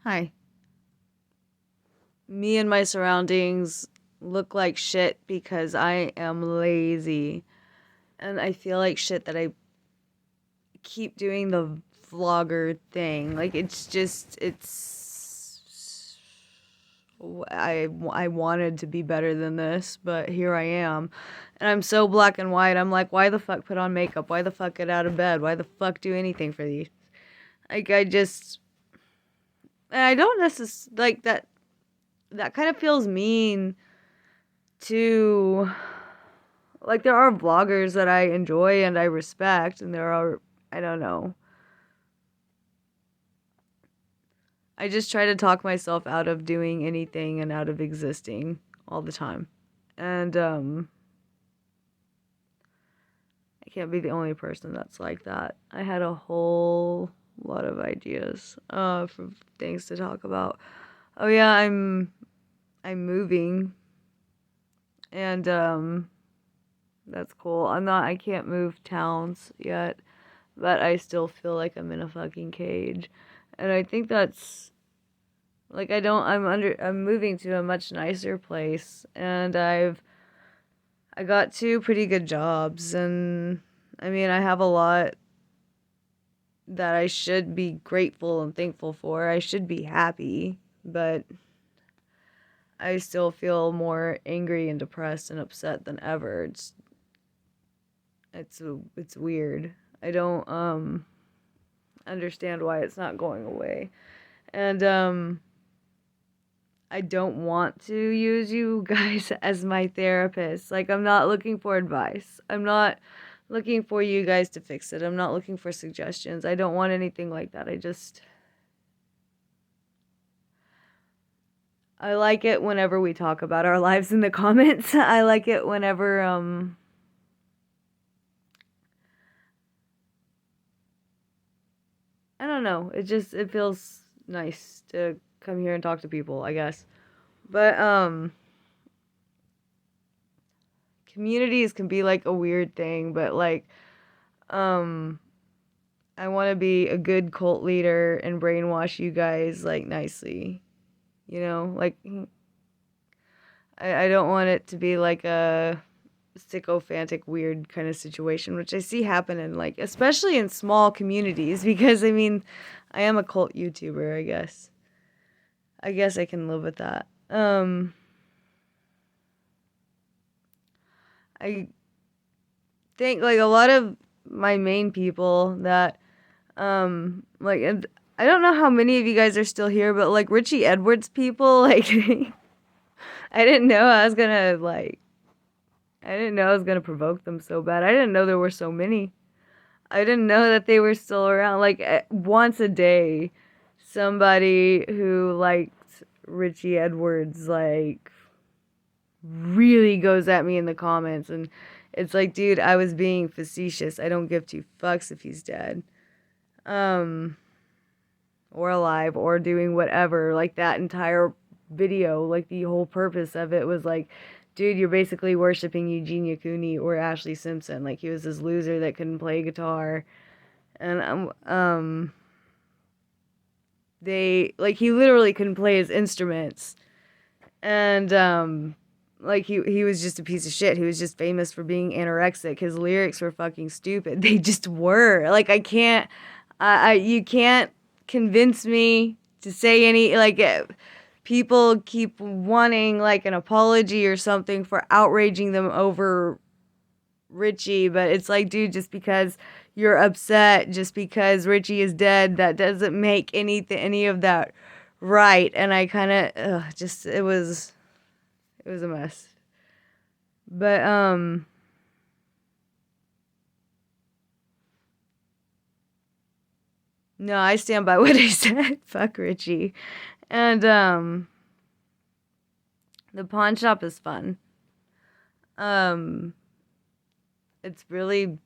Hi. Me and my surroundings look like shit because I am lazy. And I feel like shit that I keep doing the vlogger thing. Like, I wanted to be better than this, but here I am. And I'm so black and white. I'm like, why the fuck put on makeup? Why the fuck get out of bed? Why the fuck do anything for these? Like, and I don't necessarily, like, that kind of feels mean to, like, there are vloggers that I enjoy and I respect, and there are, I don't know. I just try to talk myself out of doing anything and out of existing all the time. And I can't be the only person that's like that. I had a whole lot of ideas for things to talk about. Oh yeah, I'm moving, and that's cool. I can't move towns yet, but I still feel like I'm in a fucking cage. And I think that's, like, I'm moving to a much nicer place, and I got two pretty good jobs, and I mean, I have a lot that I should be grateful and thankful for. I should be happy, but I still feel more angry and depressed and upset than ever. It's weird. I don't understand why it's not going away. And I don't want to use you guys as my therapist. Like, I'm not looking for advice. I'm not looking for you guys to fix it. I'm not looking for suggestions. I don't want anything like that. I like it whenever we talk about our lives in the comments. I like it whenever I don't know. It feels nice to come here and talk to people, I guess. But communities can be like a weird thing, but like um I want to be a good cult leader and brainwash you guys, like, nicely. You know, like, I don't want it to be like a sycophantic, weird kind of situation, which I see happen in, like, especially in small communities, because I mean, I am a cult YouTuber, I guess. I guess I can live with that. I think, like, a lot of my main people that, like, and I don't know how many of you guys are still here, but, like, Richie Edwards people, like, I didn't know I was gonna, like, I didn't know I was gonna provoke them so bad. I didn't know there were so many. I didn't know that they were still around. Like, once a day, somebody who liked Richie Edwards, like, really goes at me in the comments. And it's like, dude, I was being facetious. I don't give two fucks if he's dead. Um, or alive or doing whatever. Like, that entire video, like, the whole purpose of it was like, dude, you're basically worshiping Eugenia Cooney or Ashley Simpson. Like, he was this loser that couldn't play guitar. And they, like, he literally couldn't play his instruments. And like, he was just a piece of shit. He was just famous for being anorexic. His lyrics were fucking stupid. They just were. Like, you can't convince me to say any, like, people keep wanting, like, an apology or something for outraging them over Richie, but it's like, dude, just because you're upset, just because Richie is dead, that doesn't make any of that right. And I kind of just it was a mess. But no, I stand by what I said. Fuck Richie. And the pawn shop is fun. Um it's really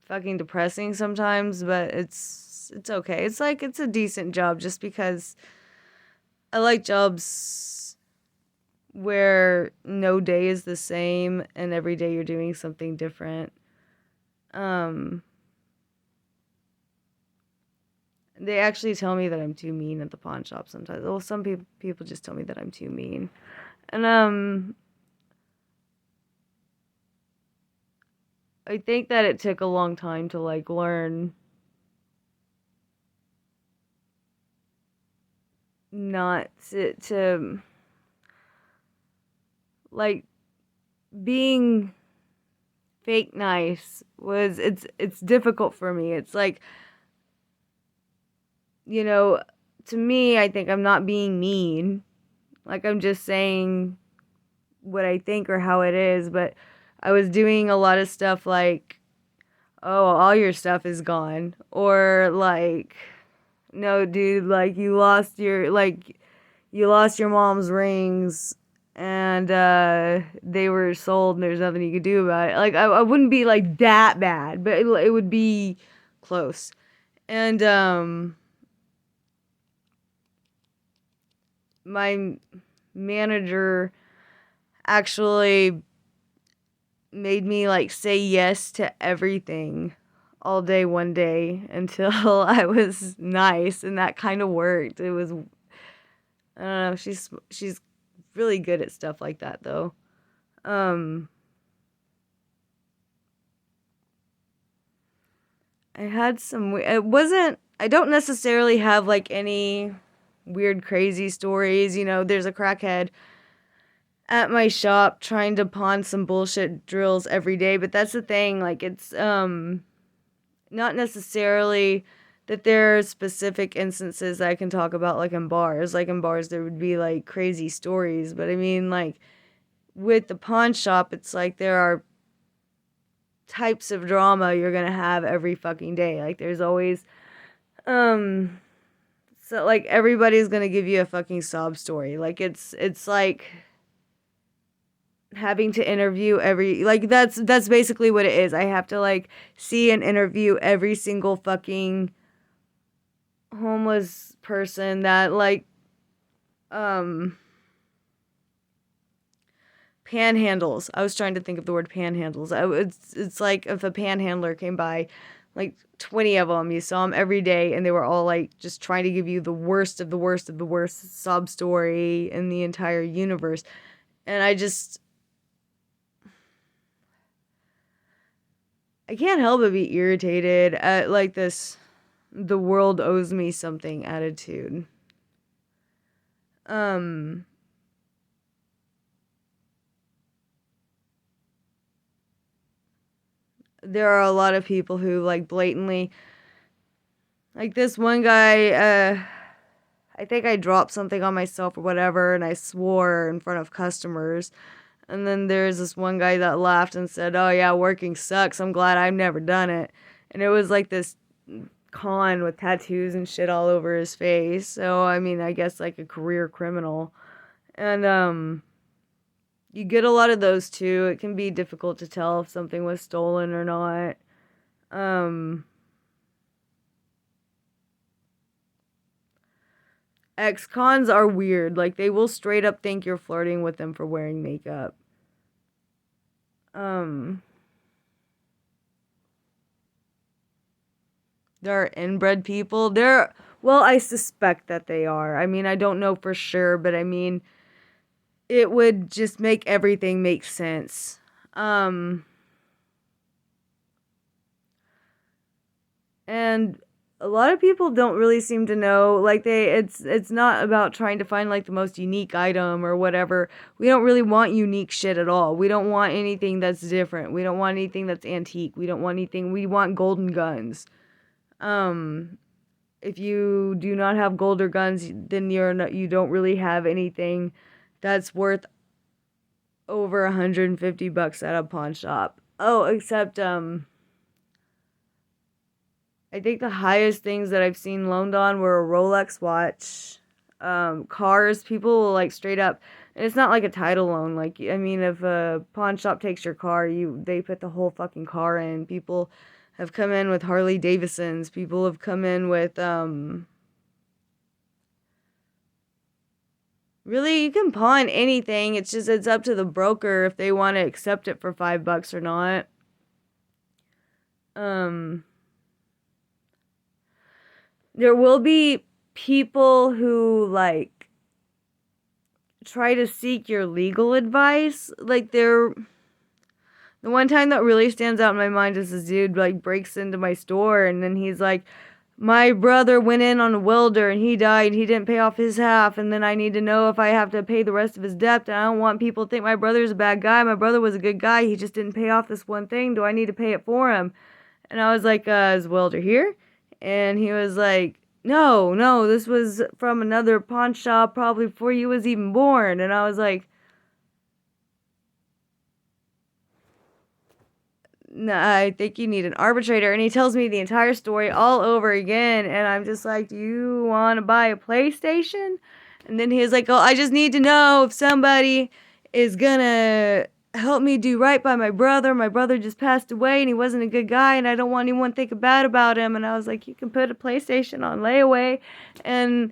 fucking depressing sometimes, but it's okay. It's like, it's a decent job, just because I like jobs where no day is the same and every day you're doing something different. Um They actually tell me that I'm too mean at the pawn shop sometimes. Well, some people just tell me that I'm too mean. And I think that it took a long time to like learn not to like being fake nice was it's difficult for me. It's like, you know, to me, I think I'm not being mean. Like I'm just saying what I think or how it is, but I was doing a lot of stuff like, "Oh, all your stuff is gone." Or like, "No, dude, like you lost your mom's rings and they were sold and there's nothing you could do about it." Like I wouldn't be like that bad, but it would be close. And my manager actually made me like say yes to everything all day one day until I was nice, and that kind of worked. It was, I don't know, she's really good at stuff like that though. Um I had some it wasn't I don't necessarily have like any weird crazy stories, there's a crackhead at my shop trying to pawn some bullshit drills every day, but that's the thing, like it's not necessarily that there are specific instances that I can talk about like in bars. Like in bars there would be like crazy stories, but I mean like with the pawn shop it's like there are types of drama you're going to have every fucking day. Like there's always um so like everybody's going to give you a fucking sob story. Like it's like having to interview every like that's basically what it is. I have to like see and interview every single fucking homeless person that like um panhandles. I was trying to think of the word panhandles. It's like if a panhandler came by, like 20 of them, you saw them every day, and they were all like just trying to give you the worst of the worst of the worst sob story in the entire universe. And I can't help but be irritated at like this the world owes me something attitude. Um there are a lot of people who like blatantly, like this one guy, I think I dropped something on myself or whatever, and I swore in front of customers. And then there's this one guy that laughed and said, "Oh yeah, working sucks. I'm glad I've never done it." And it was like this con with tattoos and shit all over his face. So I mean, I guess like a career criminal. And you get a lot of those too. It can be difficult to tell if something was stolen or not. Um Ex-cons are weird. Like they will straight up think you're flirting with them for wearing makeup. Um there are inbred people. Well, I suspect that they are. I mean, I don't know for sure, but I mean, it would just make everything make sense. Um and a lot of people don't really seem to know, like it's not about trying to find like the most unique item or whatever. We don't really want unique shit at all. We don't want anything that's different. We don't want anything that's antique. We don't want anything. We want golden guns. um if you do not have gold or guns, then you don't really have anything that's worth over $150 at a pawn shop. Oh, except I think the highest things that I've seen loaned on were a Rolex watch, cars. People will like straight up, and it's not like a title loan. Like I mean, if a pawn shop takes your car, they put the whole fucking car in. People have come in with Harley Davidsons. People have come in with really, you can pawn anything. It's just it's up to the broker if they want to accept it for $5 or not. Um there will be people who like try to seek your legal advice. Like the one time that really stands out in my mind is this dude like breaks into my store and then he's like, my brother went in on a welder and he died. He didn't pay off his half, and then I need to know if I have to pay the rest of his debt. And I don't want people to think my brother's a bad guy. My brother was a good guy. He just didn't pay off this one thing. Do I need to pay it for him? And I was like, is welder here? And he was like, no, no, this was from another pawn shop probably before you was even born. And I was like, no, I think you need an arbitrator. And he tells me the entire story all over again. And I'm just like, do you want to buy a PlayStation? And then he was like, oh, I just need to know if somebody is going to help me do right by my brother. My brother just passed away and he wasn't a good guy. And I don't want anyone to think bad about him. And I was like, you can put a PlayStation on layaway. And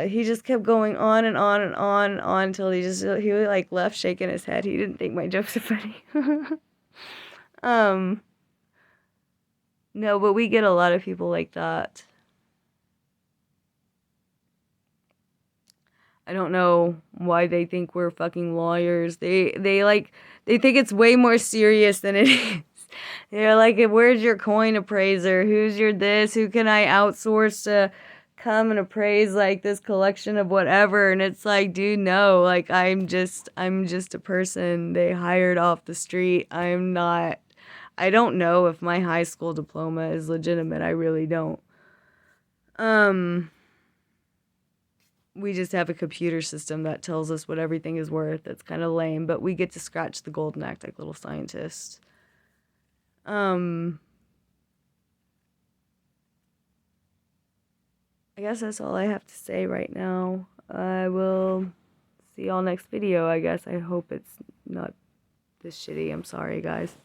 he just kept going on and on and on and on until he like left shaking his head. He didn't think my jokes are funny. um, no, but we get a lot of people like that. I don't know why they think we're fucking lawyers. They think it's way more serious than it is. They're like, where's your coin appraiser? Who's your this? Who can I outsource to come and appraise like this collection of whatever? And it's like, dude, no, like I'm just a person they hired off the street. I don't know if my high school diploma is legitimate. I really don't. We just have a computer system that tells us what everything is worth. It's kind of lame, but we get to scratch the golden act like little scientists. I guess that's all I have to say right now. I will see y'all next video, I guess. I hope it's not this shitty. I'm sorry, guys.